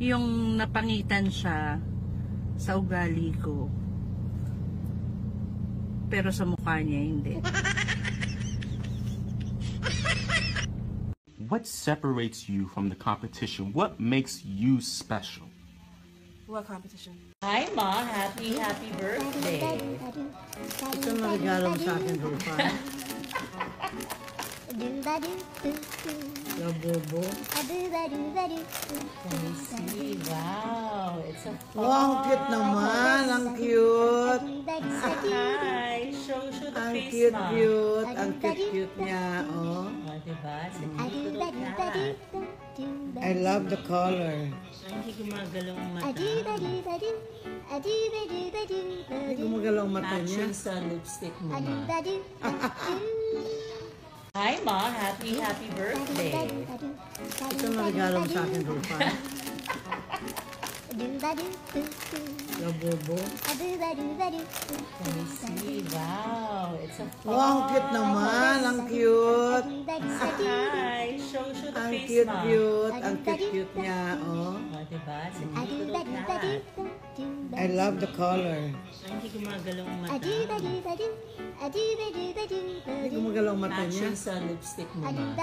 yung napangitan siya sa ugali ko. Pero sa mukha niya hindi. What separates you from the competition? What makes you special? What competition? Hi, Ma. Happy birthday. Ito ang regalo mo sa akin, Rupa. Labobo. Let me see. Wow, it's a Wow, ang cute naman. Ang cute. Hi, show the Ang face, cute, Ma. cute. Ang cute niya, oh. Oh, diba? Hindi ko cat. I love the color. Hindi gumagalong mata. Hindi gumagalaw ang mata niya. Matching sa lipstick mo, Ma. Hi, Ma. Happy birthday. Ito ang regalo mo sa akin, Rupa. Labobo. Let me see. Wow, it's a Wow, ang cute naman. Ang cute. Hi, show the Ang face, cute, Ma. cute. Ang cute niya, oh. Oh, diba? Hindi ko cat. I love the color. Hindi gumagalong mata. Hindi gumagalaw ang mata niya. Matching sa lipstick mo, Ma.